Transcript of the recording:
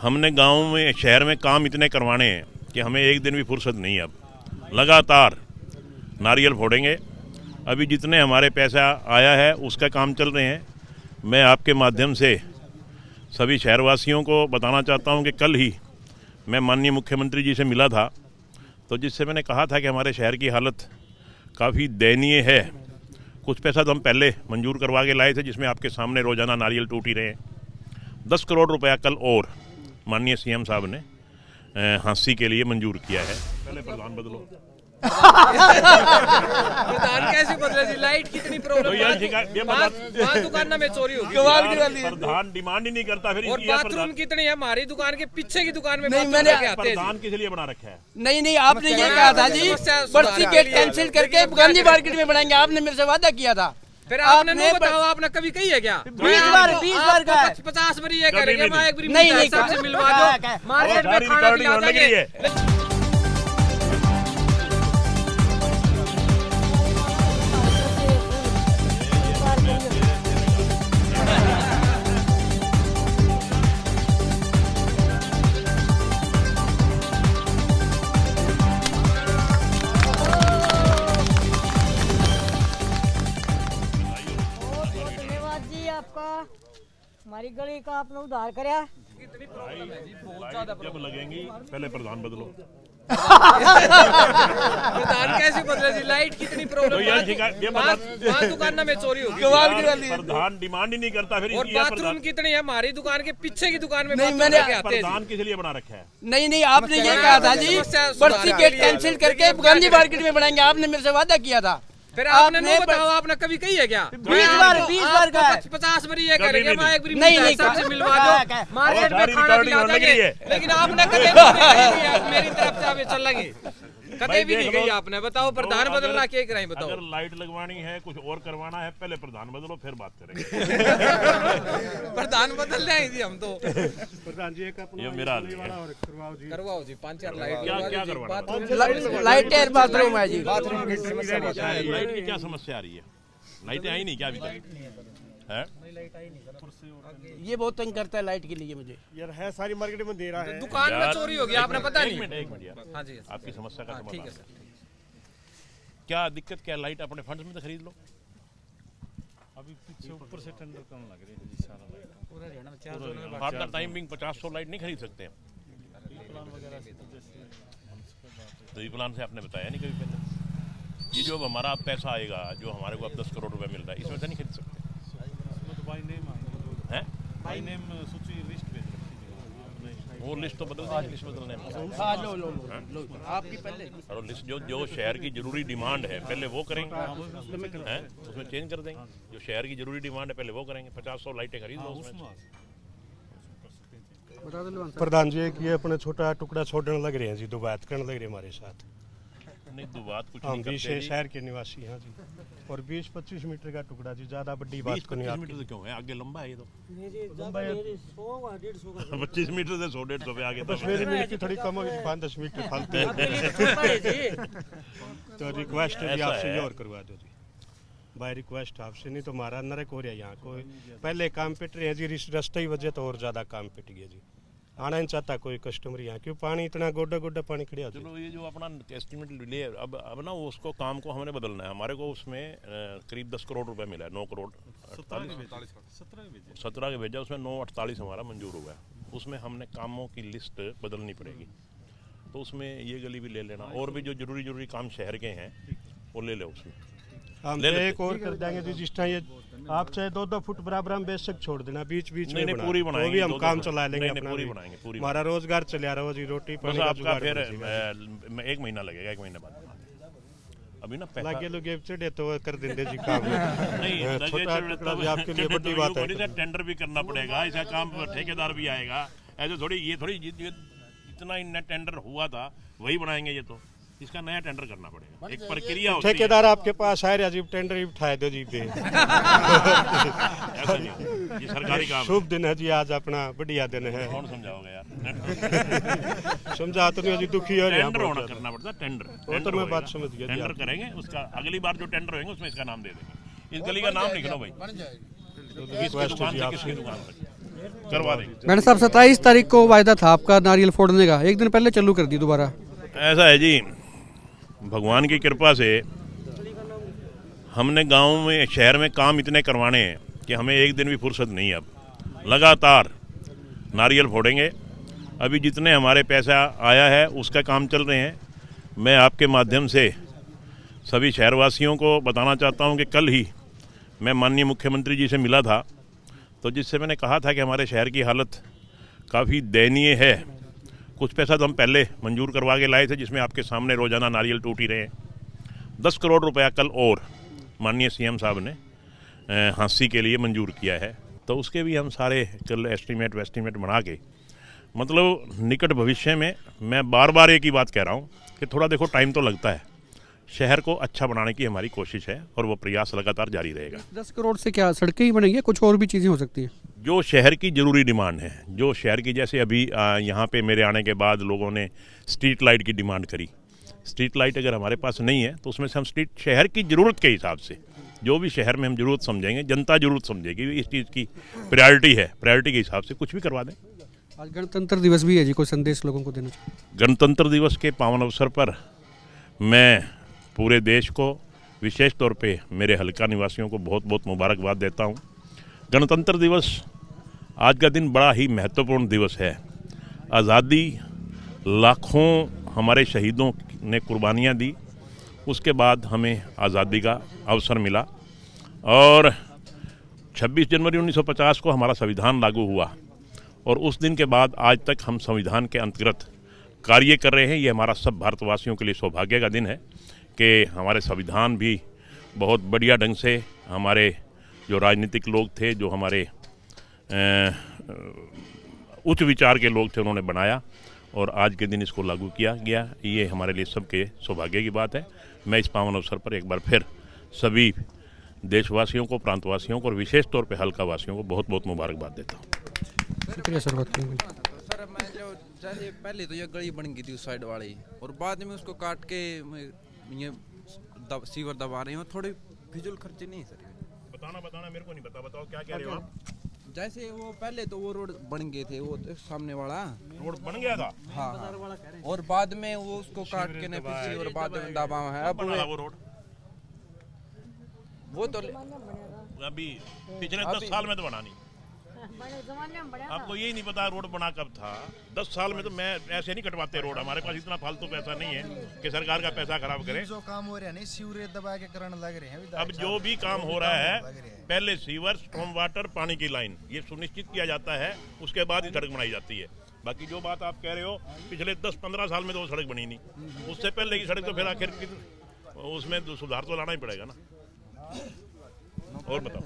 हमने गांव में शहर में काम इतने करवाने हैं कि हमें एक दिन भी फुर्सत नहीं। अब लगातार नारियल फोड़ेंगे। अभी जितने हमारे पैसा आया है उसका काम चल रहे हैं। मैं आपके माध्यम से सभी शहरवासियों को बताना चाहता हूं कि कल ही मैं माननीय मुख्यमंत्री जी से मिला था, तो जिससे मैंने कहा था कि हमारे शहर की हालत काफ़ी दयनीय है। कुछ पैसा तो हम पहले मंजूर करवा के लाए थे, जिसमें आपके सामने रोज़ाना नारियल टूट ही रहे हैं। 10 करोड़ रुपया कल और माननीय सीएम साहब ने हांसी के लिए मंजूर किया है। पहले प्रधान बदलो। प्रधान कैसे बदले जी? लाइट कितनी प्रॉब्लम है? पांच दुकान में चोरी होगी। प्रधान डिमांड ही नहीं करता। फिर और बाथरूम कितने हैं? हमारी दुकान के पीछे की दुकान में प्रधान किस लिए बना रखा है? नहीं, आपने ये कहा था जी बस्ती गेट कैंसिल करके गांधी मार्केट में बनाएंगे। आपने मेरे से वादा किया था। फिर आपने नहीं बताओ, आपने कभी कही है क्या? 20 बार का 50 बार ये करेंगे। नहीं सबसे मिलवा दो, मार्केट में खाना खिला देंगे। आपका हमारी गली का आपने उद्धार कराया। जब लगेंगी पहले प्रधान बदलो। प्रधान कैसे बदले जी? लाइट कितनी प्रॉब्लम है? पांच दुकान में चोरी होगी। प्रधान डिमांड ही नहीं करता। फिर और बाथरूम कितने हैं? हमारी दुकान के पीछे की दुकान में प्रधान किस लिए बना रखा है? नहीं, आपने ये कहा था जी बस्ती गेट कैंसिल करके गांधी मार्केट में बनाएंगे। आपने मेरे से वादा किया था। फिर आपने नहीं बताओ, आपने कभी कही है क्या? 20 बार का 50 बार ये करेंगे। नहीं सबसे मिलवा दो, मार्केट में खाना खिला देंगे। लेकिन आपने कभी मेरी तरफ से अभी चल लगी कभी भी नहीं गई आपने। बताओ प्रधान बदलना क्या कराएं? बताओ। अगर लाइट लगवानी है, कुछ और करवाना है, पहले प्रधान बदलो, फिर बात करेंगे। प्रधान बदल जाए जी हम तो। प्रधान जी ये मेरा करवाओ जी 5-4 लाइट। क्या करवाना? लाइट बाथरूम है जी। लाइट की क्या समस्या आ रही है? लाइटें आई नहीं क्या अभी तक? ये बहुत तंग करता है लाइट के लिए मुझे। यार है सारी मार्केट में दे रहा है। दुकान में चोरी होगी, आपने पता नहीं? एक मिनट यार। हाँ जी, आपकी समस्या का ठीक है सर। क्या दिक्कत क्या? लाइट अपने फंड्स में तो खरीद लो। अभी पीछे ऊपर से टेंडर कम लग रही है जी। सारा लाइट पूरा हरियाणा में 400 फॉर द टाइमिंग 50-100 लाइट नहीं खरीद सकते हैं। प्लान वगैरह तो ये प्लान से आपने बताया नहीं कभी पहले। ये जो हमारा अब पैसा आएगा, जो हमारे को अब 10 करोड़ रुपए मिल रहा है, इसमें तो नहीं खरीद सकते बाय नेम हैं? बाय नेम सूची लिस्ट भेज रखी है। वो लिस्ट तो बदल देंगे, लिस्ट बदलने में लो आपकी पहले और लिस्ट जो शहर की जरूरी डिमांड है पहले वो करेंगे हैं, उसमें चेंज कर देंगे। जो शहर की जरूरी डिमांड है पहले वो करेंगे। 50-100 लाइटें खरीद लो उसमें। प्रधान जी एक ये अपने छोटा टुकड़ा छोड़ने लग रहे हैं जी। दो बात करने लग रहे हैं हमारे साथ। नहीं दो बात कुछ हम नहीं भी करते। शहर के निवासी हैं जी। और 20-25 मीटर का टुकड़ा जी, ज्यादा बड़ी बात को नहीं। 20-25 मीटर से क्यों है? आगे लंबा है ये तो। 100-150 का 25 मीटर से 100-150 पे आगे तो बस मेरी मिनट की थोड़ी कम होगी। 5-10 मीटर फालतू है। तो रिक्वेस्ट है जी आपसे ये और करवा दो जी। बाय रिक्वेस्ट आपसे, नहीं तो हमारा नरक हो रहा है यहाँ। कोई पहले काम पिट रहे हैं जी, रास्ते ही वजह तो और ज्यादा काम पिट गया जी। आना नहीं चाहता कोई कस्टमर यहाँ, क्यों पानी इतना गोड्डा पानी खड़िया। चलो ये जो अपना एस्टिमेट ले अब ना उसको काम को हमने बदलना है। हमारे को उसमें करीब 10 करोड़ रुपए मिला है। 9 करोड़ 17 के भेजा, उसमें 948 हमारा मंजूर हुआ है। उसमें हमने कामों की लिस्ट बदलनी पड़ेगी। तो उसमें ये गली भी ले लेना, और भी जो जरूरी काम शहर के हैं वो ले लो। उसमें हम एक और कर देंगे जी। जिस टाइम ये आप चाहे 2-2 फुट बराबर हम बेशक छोड़ देना, बीच में नहीं पूरी बनाएंगे। भी हम काम चला लेंगे अपना। पूरी बनाएंगे, पूरी हमारा रोजगार चला रहा हो जी। रोटी पानी का आपका फिर 1 महीना लगेगा। 1 महीने बाद अभी ना लगे लोग चढ़े तो कर देंगे जी काम। नहीं छोटा टुकड़ा भी आपके लिए बड़ी बात है। टेंडर भी करना पड़ेगा, ऐसा काम ठेकेदार भी आएगा। ऐसे थोड़ी जितना नेट टेंडर हुआ था वही बनाएंगे। ये तो इसका नया टेंडर करना पड़ेगा। एक प्रक्रिया होती है। ठेकेदार आपके पास आए जी, टेंडर ही उठाए दो जी पे। ऐसा नहीं, ये सरकारी काम। शुभ दिन है जी, आज अपना बढ़िया दिन है। कौन समझाओगे यार? समझा तो नहीं जी, दुखी हो रहे हैं। टेंडर होना करना पड़ता है। टेंडर तो मैं बात समझ गया। टेंडर करेंगे, उसका अगली बार जो टेंडर होंगे उसमें इसका नाम दे देंगे। इस गली का नाम लिख लो भाई, किसकी दुकान से किसकी दुकान तक। करवा देंगे। मैडम साहब 27 तारीख को वायदा था आपका नारियल फोड़ने का, एक दिन पहले चालू कर दी दोबारा। ऐसा है जी, भगवान की कृपा से हमने गांव में शहर में काम इतने करवाने हैं कि हमें एक दिन भी फुर्सत नहीं। अब लगातार नारियल फोड़ेंगे। अभी जितने हमारे पैसा आया है उसका काम चल रहे हैं। मैं आपके माध्यम से सभी शहरवासियों को बताना चाहता हूं कि कल ही मैं माननीय मुख्यमंत्री जी से मिला था, तो जिससे मैंने कहा था कि हमारे शहर की हालत काफ़ी दयनीय है। कुछ पैसा तो हम पहले मंजूर करवा के लाए थे, जिसमें आपके सामने रोज़ाना नारियल टूट ही रहे हैं। 10 करोड़ रुपया कल और माननीय सीएम साहब ने हांसी के लिए मंजूर किया है, तो उसके भी हम सारे कल एस्टीमेट बना के, मतलब निकट भविष्य में मैं बार बार एक ही बात कह रहा हूँ कि थोड़ा देखो टाइम तो लगता है, शहर को अच्छा बनाने की हमारी कोशिश है और वो प्रयास लगातार जारी रहेगा। 10 करोड़ से क्या सड़कें ही बनेंगी, कुछ और भी चीज़ें हो सकती हैं? जो शहर की ज़रूरी डिमांड है, जो शहर की, जैसे अभी यहाँ पे मेरे आने के बाद लोगों ने स्ट्रीट लाइट की डिमांड करी। स्ट्रीट लाइट अगर हमारे पास नहीं है तो उसमें से हम शहर की ज़रूरत के हिसाब से जो भी शहर में हम ज़रूरत समझेंगे, जनता ज़रूरत समझेगी, इस चीज़ की प्रायोरिटी है, प्रायोरिटी के हिसाब से कुछ भी करवा दें। आज गणतंत्र दिवस भी है जी, कोई संदेश लोगों को देना चाहिए? गणतंत्र दिवस के पावन अवसर पर मैं पूरे देश को, विशेष तौर पे मेरे हल्का निवासियों को बहुत बहुत मुबारकबाद देता हूँ। गणतंत्र दिवस आज का दिन बड़ा ही महत्वपूर्ण दिवस है। आज़ादी, लाखों हमारे शहीदों ने कुर्बानियाँ दी, उसके बाद हमें आज़ादी का अवसर मिला और 26 जनवरी 1950 को हमारा संविधान लागू हुआ और उस दिन के बाद आज तक हम संविधान के अंतर्गत कार्य कर रहे हैं। ये हमारा सब भारतवासियों के लिए सौभाग्य का दिन है कि हमारे संविधान भी बहुत बढ़िया ढंग से हमारे जो राजनीतिक लोग थे, जो हमारे उच्च विचार के लोग थे, उन्होंने बनाया और आज के दिन इसको लागू किया गया। ये हमारे लिए सबके सौभाग्य की बात है। मैं इस पावन अवसर पर एक बार फिर सभी देशवासियों को, प्रांतवासियों को और विशेष तौर पे हल्का वासियों को बहुत बहुत मुबारकबाद देता हूँ। शुक्रिया सर। सर मैं जो चलिए, पहले तो ये गली बन गई थी उस साइड वाली, और बाद में उसको काट के ये सीवर दबा रहे हो, थोड़ी फिजूल खर्ची नहीं सर? बताना मेरे को नहीं पता, बताओ क्या कह रहे हो आप? जैसे वो पहले तो वो रोड बन गए थे, वो सामने वाला रोड बन गया था। हाँ, और बाद में वो उसको काट के ने फिर और बाद में दबा है। अब वो रोड वो तो अभी पिछले 10 साल में तो बना नहीं। आपको यही नहीं पता रोड बना कब था? 10 साल में तो मैं ऐसे नहीं कटवाते रोड, हमारे पास इतना फालतू पैसा नहीं है कि सरकार का पैसा खराब करें। जो काम हो रहा है नहीं, सीवरेज दबा के करने लग रहे हैं। अब जो भी काम हो रहा है, पहले सीवर, स्टॉर्म वाटर, पानी की लाइन, ये सुनिश्चित किया जाता है, उसके बाद ही सड़क बनाई जाती है। बाकी जो बात आप कह रहे हो, पिछले 10-15 साल में तो वो सड़क बनी नहीं, उससे पहले की सड़क तो फिर आखिर उसमें सुधार तो लाना ही पड़ेगा ना। और बताओ।